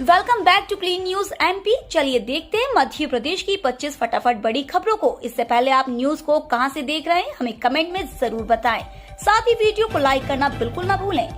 Welcome back to clean news MP. चलिए देखते हैं मध्य प्रदेश की 25 फटाफट बड़ी खबरों को। इससे पहले आप न्यूज को कहां से देख रहे हैं हमें कमेंट में जरूर बताएं। साथ ही वीडियो को लाइक करना बिल्कुल ना भूलें।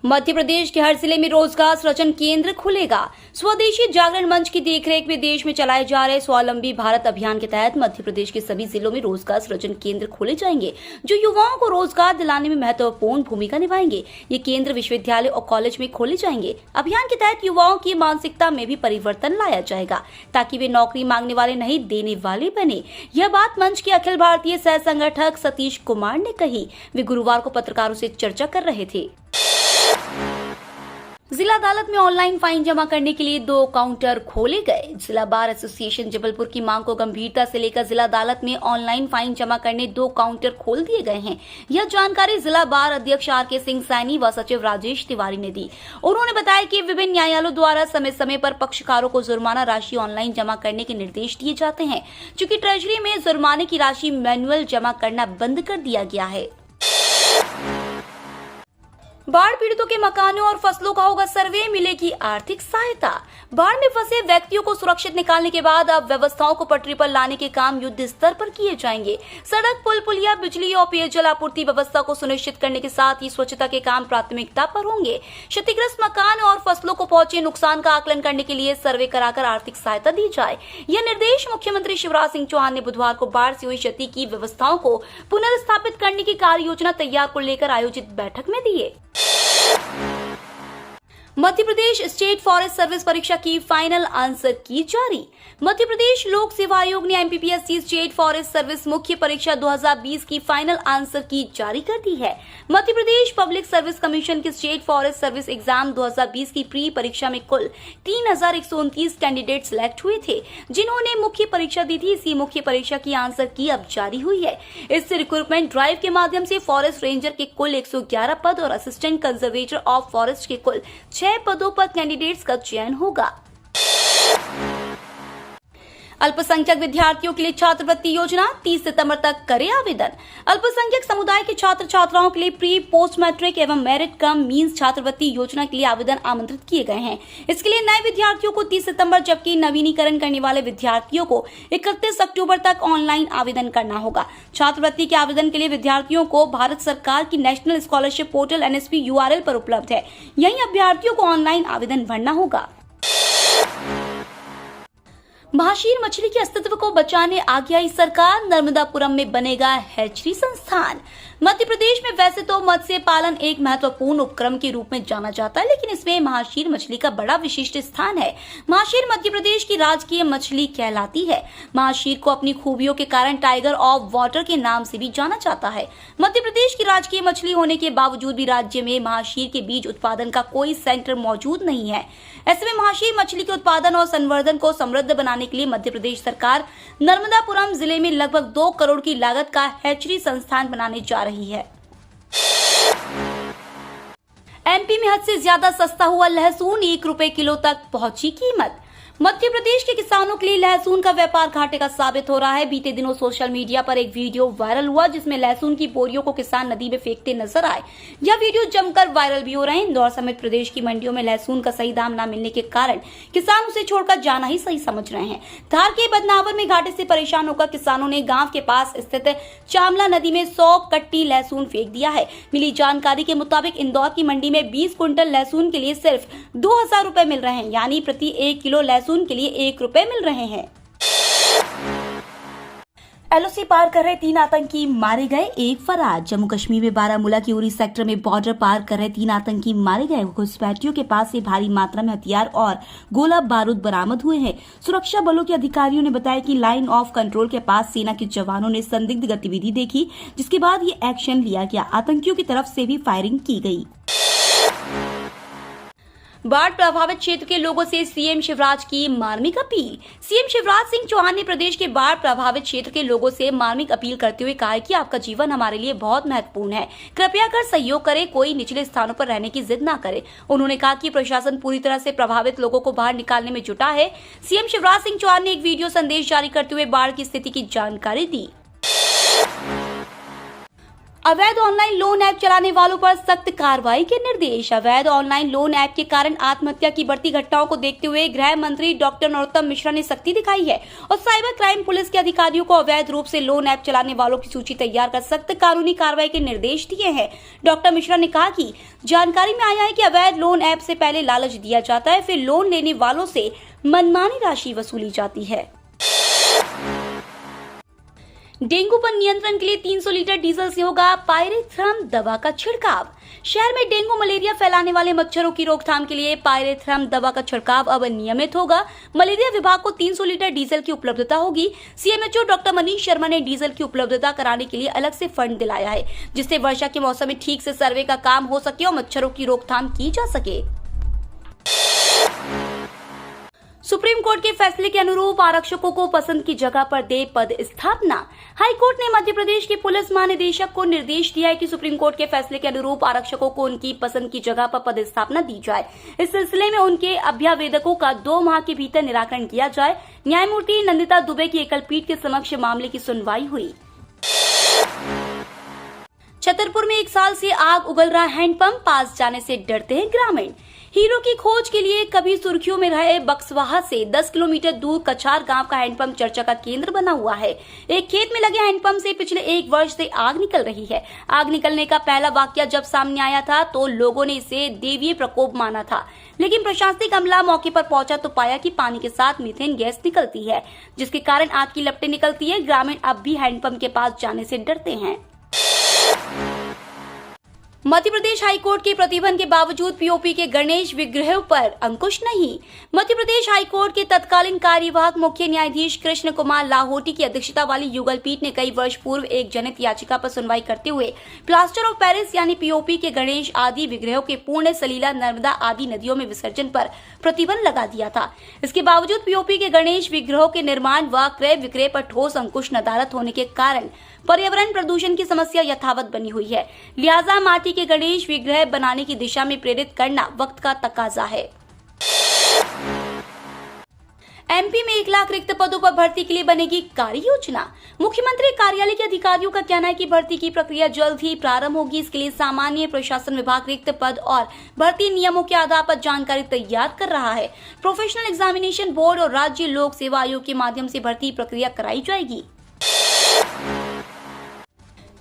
मध्य प्रदेश के हर जिले में रोजगार सृजन केंद्र खुलेगा। स्वदेशी जागरण मंच की देखरेख में देश में चलाए जा रहे स्वावलंबी भारत अभियान के तहत मध्य प्रदेश के सभी जिलों में रोजगार सृजन केंद्र खोले जाएंगे, जो युवाओं को रोजगार दिलाने में महत्वपूर्ण भूमिका निभाएंगे। ये केंद्र विश्वविद्यालय और कॉलेज में खोले जाएंगे। अभियान के तहत युवाओं की मानसिकता में भी परिवर्तन लाया जाएगा, ताकि वे नौकरी मांगने वाले नहीं देने वाले बने। यह बात मंच के अखिल भारतीय सह संगठक सतीश कुमार ने कही। वे गुरुवार को पत्रकारों से चर्चा कर रहे थे। जिला अदालत में ऑनलाइन फाइन जमा करने के लिए 2 काउंटर खोले गए। जिला बार एसोसिएशन जबलपुर की मांग को गंभीरता से लेकर जिला अदालत में ऑनलाइन फाइन जमा करने 2 काउंटर खोल दिए गए हैं। यह जानकारी जिला बार अध्यक्ष आर.के. सिंह सैनी व सचिव राजेश तिवारी ने दी। उन्होंने बताया कि विभिन्न न्यायालयों द्वारा समय समय पर पक्षकारों को जुर्माना राशि ऑनलाइन जमा करने के निर्देश दिए जाते हैं, चूँकि ट्रेजरी में जुर्माने की राशि मैनुअल जमा करना बंद कर दिया गया है। बाढ़ पीड़ितों के मकानों और फसलों का होगा सर्वे, मिलेगी आर्थिक सहायता। बाढ़ में फंसे व्यक्तियों को सुरक्षित निकालने के बाद अब व्यवस्थाओं को पटरी पर लाने के काम युद्ध स्तर पर किए जाएंगे। सड़क, पुल, पुलिया, बिजली और पेयजल आपूर्ति व्यवस्था को सुनिश्चित करने के साथ ही स्वच्छता के काम प्राथमिकता पर होंगे। क्षतिग्रस्त मकान और फसलों को पहुंचे नुकसान का आकलन करने के लिए सर्वे कराकर आर्थिक सहायता दी जाए। यह निर्देश मुख्यमंत्री शिवराज सिंह चौहान ने बुधवार को बाढ़ से हुई क्षति की व्यवस्थाओं को पुनर्स्थापित करने की कार्य योजना तैयार को लेकर आयोजित बैठक में दिए। Madhya Pradesh state forest service परीक्षा की फाइनल आंसर की जारी। मध्य प्रदेश लोक सेवा आयोग ने एमपीपीएससी स्टेट फॉरेस्ट सर्विस मुख्य परीक्षा 2020 की फाइनल आंसर की जारी कर दी है। Madhya Pradesh public service commission की स्टेट फॉरेस्ट सर्विस एग्जाम 2020 की प्री परीक्षा में कुल 3129 कैंडिडेट सिलेक्ट हुए थे, जिन्होंने मुख्य परीक्षा दी थी। इसी मुख्य परीक्षा की आंसर की अब जारी हुई है। इस रिक्रूटमेंट ड्राइव के माध्यम से फॉरेस्ट रेंजर के कुल 111 पद और असिस्टेंट कंजर्वेटर ऑफ फॉरेस्ट के कुल 6 पदों पर कैंडिडेट्स का चयन होगा। अल्पसंख्यक विद्यार्थियों के लिए छात्रवृत्ति योजना 30 सितंबर तक करें आवेदन। अल्पसंख्यक समुदाय के छात्र छात्राओं के लिए प्री, पोस्ट मैट्रिक एवं मेरिट कम मींस छात्रवृत्ति योजना के लिए आवेदन आमंत्रित किए गए हैं। इसके लिए नए विद्यार्थियों को 30 सितंबर जबकि नवीनीकरण करने वाले विद्यार्थियों को 31 अक्टूबर तक ऑनलाइन आवेदन करना होगा। छात्रवृत्ति के आवेदन के लिए विद्यार्थियों को भारत सरकार की national scholarship portal NSP URL पर उपलब्ध है। यहीं अभ्यर्थियों को ऑनलाइन आवेदन भरना होगा। महाशीर मछली के अस्तित्व को बचाने आगे आई सरकार। नर्मदापुरम में बनेगा हैचरी संस्थान। मध्य प्रदेश में वैसे तो मत्स्य पालन एक महत्वपूर्ण उपक्रम के रूप में जाना जाता है, लेकिन इसमें महाशीर मछली का बड़ा विशिष्ट स्थान है। महाशीर मध्य प्रदेश की राजकीय मछली कहलाती है। महाशीर को अपनी खूबियों के कारण टाइगर ऑफ वाटर के नाम से भी जाना जाता है। मध्य प्रदेश की राजकीय मछली होने के बावजूद भी राज्य में महाशीर के बीज उत्पादन का कोई सेंटर मौजूद नहीं है। ऐसे में महाशीर मछली के उत्पादन और संवर्धन को समृद्ध बनाने के लिए मध्य प्रदेश सरकार नर्मदापुरम जिले में लगभग 2 करोड़ की लागत का हैचरी संस्थान बनाने जा रही है। एमपी में हद से ज्यादा सस्ता हुआ लहसुन, 1 रुपए किलो तक पहुंची कीमत। मध्य प्रदेश के किसानों के लिए लहसुन का व्यापार घाटे का साबित हो रहा है। बीते दिनों सोशल मीडिया पर एक वीडियो वायरल हुआ, जिसमें लहसुन की बोरियों को किसान नदी में फेंकते नजर आए। यह वीडियो जमकर वायरल भी हो रहे हैं। इंदौर समेत प्रदेश की मंडियों में लहसुन का सही दाम न मिलने के कारण किसान उसे छोड़कर जाना ही सही समझ रहे हैं। धार के बदनावर में घाटे से परेशान होकर किसानों ने गाँव के पास स्थित चामला नदी में 100 कट्टी लहसुन फेंक दिया है। मिली जानकारी के मुताबिक इंदौर की मंडी में 20 क्विंटल लहसुन के लिए सिर्फ 2000 रुपए मिल रहे हैं, यानी प्रति 1 किलो लहसुन के लिए 1 रुपए मिल रहे हैं। एलओसी पार कर रहे 3 आतंकी मारे गए, 1 फरार। जम्मू कश्मीर में बारामूला की उरी सेक्टर में बॉर्डर पार कर रहे 3 आतंकी मारे गए। घुसपैठियों के पास से भारी मात्रा में हथियार और गोला बारूद बरामद हुए हैं। सुरक्षा बलों के अधिकारियों ने बताया कि लाइन ऑफ कंट्रोल के पास सेना के जवानों ने संदिग्ध गतिविधि देखी, जिसके बाद ये एक्शन लिया गया। आतंकियों की तरफ से भी फायरिंग की गई। बाढ़ प्रभावित क्षेत्र के लोगों से सीएम शिवराज की मार्मिक अपील। सीएम शिवराज सिंह चौहान ने प्रदेश के बाढ़ प्रभावित क्षेत्र के लोगों से मार्मिक अपील करते हुए कहा है कि आपका जीवन हमारे लिए बहुत महत्वपूर्ण है, कृपया कर सहयोग करें, कोई निचले स्थानों पर रहने की जिद न करे। उन्होंने कहा कि प्रशासन पूरी तरह से प्रभावित लोगों को बाहर निकालने में जुटा है। सीएम शिवराज सिंह चौहान ने एक वीडियो संदेश जारी करते हुए बाढ़ की स्थिति की जानकारी दी। अवैध ऑनलाइन लोन ऐप चलाने वालों पर सख्त कार्रवाई के निर्देश। अवैध ऑनलाइन लोन ऐप के कारण आत्महत्या की बढ़ती घटनाओं को देखते हुए गृह मंत्री डॉक्टर नरोत्तम मिश्रा ने सख्ती दिखाई है और साइबर क्राइम पुलिस के अधिकारियों को अवैध रूप से लोन ऐप चलाने वालों की सूची तैयार कर सख्त कानूनी कार्रवाई के निर्देश दिए हैं। डॉक्टर मिश्रा ने कहा कि जानकारी में आया है कि अवैध लोन ऐप से पहले लालच दिया जाता है, फिर लोन लेने वालों से मनमानी राशि वसूली जाती है। डेंगू पर नियंत्रण के लिए 300 लीटर डीजल से होगा पायरेथ्रम दवा का छिड़काव। शहर में डेंगू मलेरिया फैलाने वाले मच्छरों की रोकथाम के लिए पायरेथ्रम दवा का छिड़काव अब नियमित होगा। मलेरिया विभाग को 300 लीटर डीजल की उपलब्धता होगी। सीएमएचओ डॉक्टर मनीष शर्मा ने डीजल की उपलब्धता कराने के लिए अलग से फंड दिलाया है, जिससे वर्षा के मौसम में ठीक से सर्वे का काम हो सके और मच्छरों की रोकथाम की जा सके। सुप्रीम कोर्ट के फैसले के अनुरूप आरक्षकों को पसंद की जगह पर दे पद स्थापना। हाई कोर्ट ने मध्य प्रदेश के पुलिस महानिदेशक को निर्देश दिया है कि सुप्रीम कोर्ट के फैसले के अनुरूप आरक्षकों को उनकी पसंद की जगह पर पद स्थापना दी जाए। इस सिलसिले में उनके अभ्यावेदकों का 2 माह के भीतर निराकरण किया जाए। न्यायमूर्ति नंदिता दुबे की एकल पीठ के समक्ष मामले की सुनवाई हुई। छतरपुर में 1 साल से आग उगल रहा हैंडपंप, पास जाने से डरते हैं ग्रामीण। हीरो की खोज के लिए कभी सुर्खियों में रहे बक्सवाहा से 10 किलोमीटर दूर कछार गांव का हैंडपंप चर्चा का केंद्र बना हुआ है। एक खेत में लगे हैंडपंप से पिछले 1 वर्ष से आग निकल रही है। आग निकलने का पहला वाकया जब सामने आया था तो लोगों ने इसे दैवीय प्रकोप माना था, लेकिन प्रशासनिक अमला मौके पर पहुंचा तो पाया कि पानी के साथ मीथेन गैस निकलती है, जिसके कारण आग की लपटें निकलती है। ग्रामीण अब भी हैंडपंप के पास जाने से डरते हैं। मध्य प्रदेश हाईकोर्ट के प्रतिबंध के बावजूद पीओपी के गणेश विग्रहों पर अंकुश नहीं। मध्य प्रदेश हाईकोर्ट के तत्कालीन कार्यवाहक मुख्य न्यायाधीश कृष्ण कुमार लाहोटी की अध्यक्षता वाली युगल पीठ ने कई वर्ष पूर्व एक जनहित याचिका पर सुनवाई करते हुए प्लास्टर ऑफ पेरिस यानी पीओपी के गणेश आदि विग्रहों के पूर्ण सलीला, नर्मदा आदि नदियों में विसर्जन पर प्रतिबंध लगा दिया था। इसके बावजूद पीओपी के गणेश विग्रहों के निर्माण व क्रय विक्रय पर ठोस अंकुश नदारत होने के कारण पर्यावरण प्रदूषण की समस्या यथावत बनी हुई है। लिहाजा माटी के गणेश विग्रह बनाने की दिशा में प्रेरित करना वक्त का तकाजा है। एमपी में 1 लाख रिक्त पदों पर भर्ती के लिए बनेगी कार्य योजना। मुख्यमंत्री कार्यालय के अधिकारियों का कहना है कि भर्ती की प्रक्रिया जल्द ही प्रारंभ होगी। इसके लिए सामान्य प्रशासन विभाग रिक्त पद और भर्ती नियमों के आधार पर जानकारी तैयार कर रहा है। प्रोफेशनल एग्जामिनेशन बोर्ड और राज्य लोक सेवा आयोग के माध्यम से भर्ती प्रक्रिया कराई जाएगी।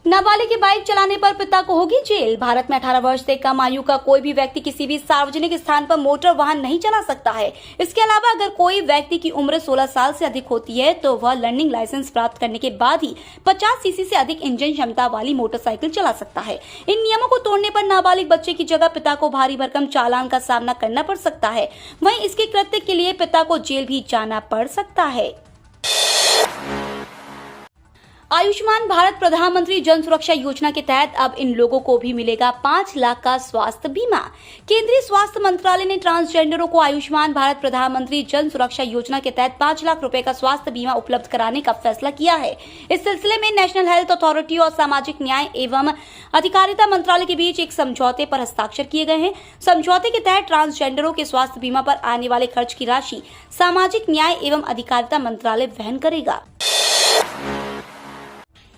नाबालिग की बाइक चलाने पर पिता को होगी जेल। भारत में 18 वर्ष से कम आयु का कोई भी व्यक्ति किसी भी सार्वजनिक स्थान पर मोटर वाहन नहीं चला सकता है। इसके अलावा अगर कोई व्यक्ति की उम्र 16 साल से अधिक होती है तो वह लर्निंग लाइसेंस प्राप्त करने के बाद ही 50 सीसी से अधिक इंजन क्षमता वाली मोटरसाइकिल चला सकता है। इन नियमों को तोड़ने पर नाबालिग बच्चे की जगह पिता को भारी भरकम चालान का सामना करना पड़ सकता है। वहीं इसके कृत्य के लिए पिता को जेल भी जाना पड़ सकता है। आयुष्मान भारत प्रधानमंत्री जन सुरक्षा योजना के तहत अब इन लोगों को भी मिलेगा 5 लाख का स्वास्थ्य बीमा। केंद्रीय स्वास्थ्य मंत्रालय ने ट्रांसजेंडरों को आयुष्मान भारत प्रधानमंत्री जन सुरक्षा योजना के तहत 5 लाख रुपए का स्वास्थ्य बीमा उपलब्ध कराने का फैसला किया है। इस सिलसिले में नेशनल हेल्थ अथॉरिटी और सामाजिक न्याय एवं अधिकारिता मंत्रालय के बीच एक समझौते पर हस्ताक्षर किए गए हैं। समझौते के तहत ट्रांसजेंडरों के स्वास्थ्य बीमा पर आने वाले खर्च की राशि सामाजिक न्याय एवं अधिकारिता मंत्रालय वहन करेगा।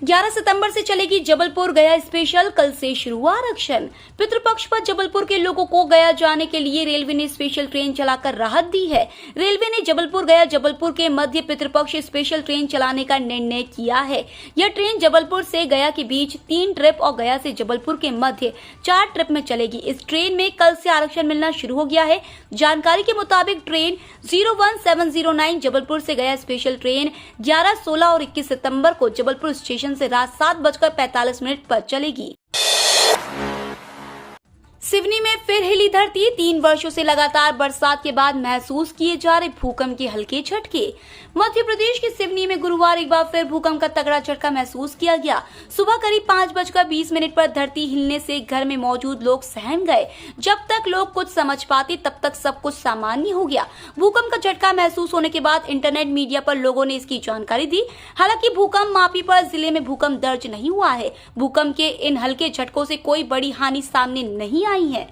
11 सितंबर से चलेगी जबलपुर गया स्पेशल। कल से शुरू आरक्षण। पितृपक्ष पर जबलपुर के लोगों को गया जाने के लिए रेलवे ने स्पेशल ट्रेन चलाकर राहत दी है। रेलवे ने जबलपुर गया जबलपुर के मध्य पितृपक्ष स्पेशल ट्रेन चलाने का निर्णय किया है। यह ट्रेन जबलपुर से गया के बीच 3 ट्रिप और गया से जबलपुर के मध्य 4 ट्रिप में चलेगी। इस ट्रेन में कल से आरक्षण मिलना शुरू हो गया है। जानकारी के मुताबिक ट्रेन 01709 जबलपुर से गया स्पेशल ट्रेन 11, 16 और 21 सितंबर को जबलपुर स्टेशन से रात 7:45 पर चलेगी। सिवनी में फिर हिली धरती। 3 वर्षों से लगातार बरसात के बाद महसूस किए जा रहे भूकंप के हल्के झटके। मध्य प्रदेश के सिवनी में गुरुवार एक बार फिर भूकंप का तगड़ा झटका महसूस किया गया। सुबह करीब 5:20 पर धरती हिलने से घर में मौजूद लोग सहम गए। जब तक लोग कुछ समझ पाते तब तक सब कुछ सामान्य हो गया। भूकंप का झटका महसूस होने के बाद इंटरनेट मीडिया पर लोगों ने इसकी जानकारी दी। हालांकि भूकंप मापी पर जिले में भूकंप दर्ज नहीं हुआ है। भूकंप के इन हल्के झटकों से कोई बड़ी हानि सामने नहीं आई है।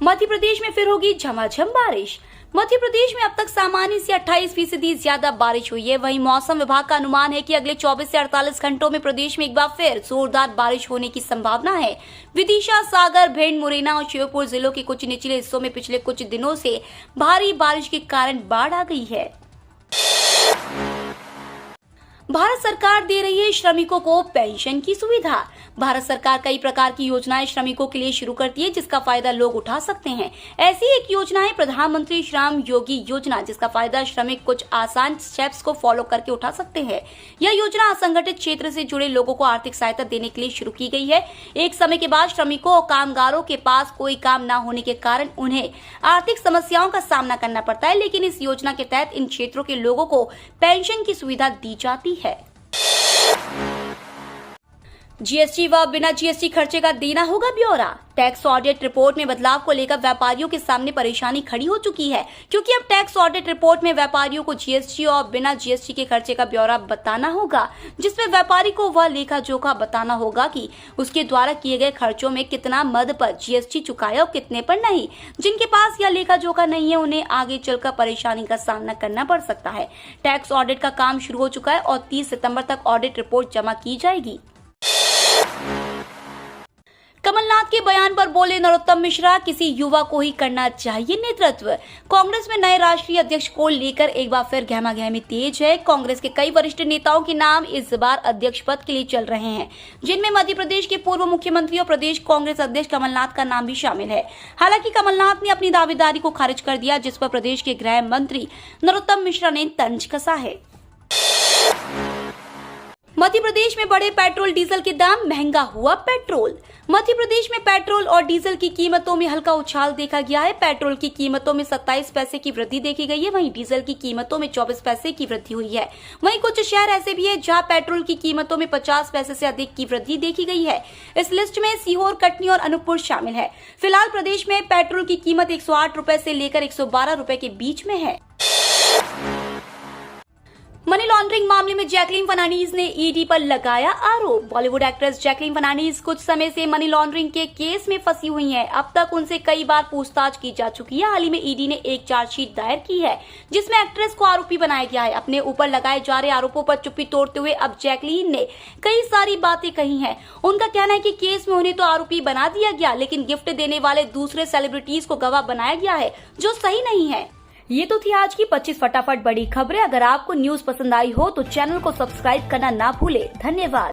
मध्य प्रदेश में फिर होगी झमाझम बारिश। मध्य प्रदेश में अब तक सामान्य से 28% ज्यादा बारिश हुई है। वहीं मौसम विभाग का अनुमान है कि अगले 24 से 48 घंटों में प्रदेश में एक बार फिर जोरदार बारिश होने की संभावना है। विदिशा, सागर, भिंड, मुरैना और श्योपुर जिलों के कुछ निचले हिस्सों में पिछले कुछ दिनों से भारी बारिश के कारण बाढ़ आ गई है। भारत सरकार दे रही है श्रमिकों को पेंशन की सुविधा। भारत सरकार कई प्रकार की योजनाएं श्रमिकों के लिए शुरू करती है, जिसका फायदा लोग उठा सकते हैं। ऐसी एक योजना है प्रधानमंत्री श्रम योगी योजना, जिसका फायदा श्रमिक कुछ आसान स्टेप्स को फॉलो करके उठा सकते हैं। यह योजना असंगठित क्षेत्र से जुड़े लोगों को आर्थिक सहायता देने के लिए शुरू की गई है। एक समय के बाद श्रमिकों और कामगारों के पास कोई काम न होने के कारण उन्हें आर्थिक समस्याओं का सामना करना पड़ता है, लेकिन इस योजना के तहत इन क्षेत्रों के लोगों को पेंशन की सुविधा दी जाती है। जीएसटी व बिना जीएसटी खर्चे का देना होगा ब्यौरा। टैक्स ऑडिट रिपोर्ट में बदलाव को लेकर व्यापारियों के सामने परेशानी खड़ी हो चुकी है, क्योंकि अब टैक्स ऑडिट रिपोर्ट में व्यापारियों को जीएसटी और बिना जीएसटी के खर्चे का ब्यौरा बताना होगा, जिसमें व्यापारी को वह लेखा जोखा बताना होगा कि उसके द्वारा किए गए खर्चों में कितना मद पर जीएसटी चुकाया और कितने पर नहीं। जिनके पास यह लेखा जोखा नहीं है, उन्हें आगे चलकर परेशानी का सामना करना पड़ सकता है। टैक्स ऑडिट का काम शुरू हो चुका है और 30 सितंबर तक ऑडिट रिपोर्ट जमा की जाएगी। कमलनाथ के बयान पर बोले नरोत्तम मिश्रा, किसी युवा को ही करना चाहिए नेतृत्व। कांग्रेस में नए राष्ट्रीय अध्यक्ष को लेकर एक बार फिर गहमागहमी तेज है। कांग्रेस के कई वरिष्ठ नेताओं के नाम इस बार अध्यक्ष पद के लिए चल रहे हैं, जिनमें मध्य प्रदेश के पूर्व मुख्यमंत्री और प्रदेश कांग्रेस अध्यक्ष कमलनाथ का नाम भी शामिल है। हालांकि कमलनाथ ने अपनी दावेदारी को खारिज कर दिया, जिस पर प्रदेश के गृह मंत्री नरोत्तम मिश्रा ने तंज कसा है। मध्य प्रदेश में बढ़े पेट्रोल डीजल के दाम, महंगा हुआ पेट्रोल। मध्य प्रदेश में पेट्रोल और डीजल की कीमतों में हल्का उछाल देखा गया है। पेट्रोल की कीमतों में 27 पैसे की वृद्धि देखी गई है, वहीं डीजल की कीमतों में 24 पैसे की वृद्धि हुई है। वहीं कुछ शहर ऐसे भी है जहां पेट्रोल की कीमतों में 50 पैसे से अधिक की वृद्धि देखी गई है। इस लिस्ट में सीहोर, कटनी और अनूपपुर शामिल है। फिलहाल प्रदेश में पेट्रोल की कीमत 108 रुपए से लेकर 112 रुपए के बीच में है। मनी लॉन्ड्रिंग मामले में जैकलीन फर्नांडीज ने ईडी पर लगाया आरोप। बॉलीवुड एक्ट्रेस जैकलीन फर्नांडीज कुछ समय से मनी लॉन्ड्रिंग के केस में फंसी हुई हैं। अब तक उनसे कई बार पूछताछ की जा चुकी है। हाल ही में ईडी ने एक चार्जशीट दायर की है, जिसमें एक्ट्रेस को आरोपी बनाया गया है। अपने ऊपर लगाए जा रहे आरोपों पर चुप्पी तोड़ते हुए अब जैकलीन ने कई सारी बातें कही हैं। उनका कहना है कि केस में उन्हें तो आरोपी बना दिया गया, लेकिन गिफ्ट देने वाले दूसरे सेलिब्रिटीज को गवाह बनाया गया है, जो सही नहीं है। ये तो थी आज की 25 फटाफट बड़ी खबरें। अगर आपको न्यूज पसंद आई हो तो चैनल को सब्सक्राइब करना ना भूले। धन्यवाद।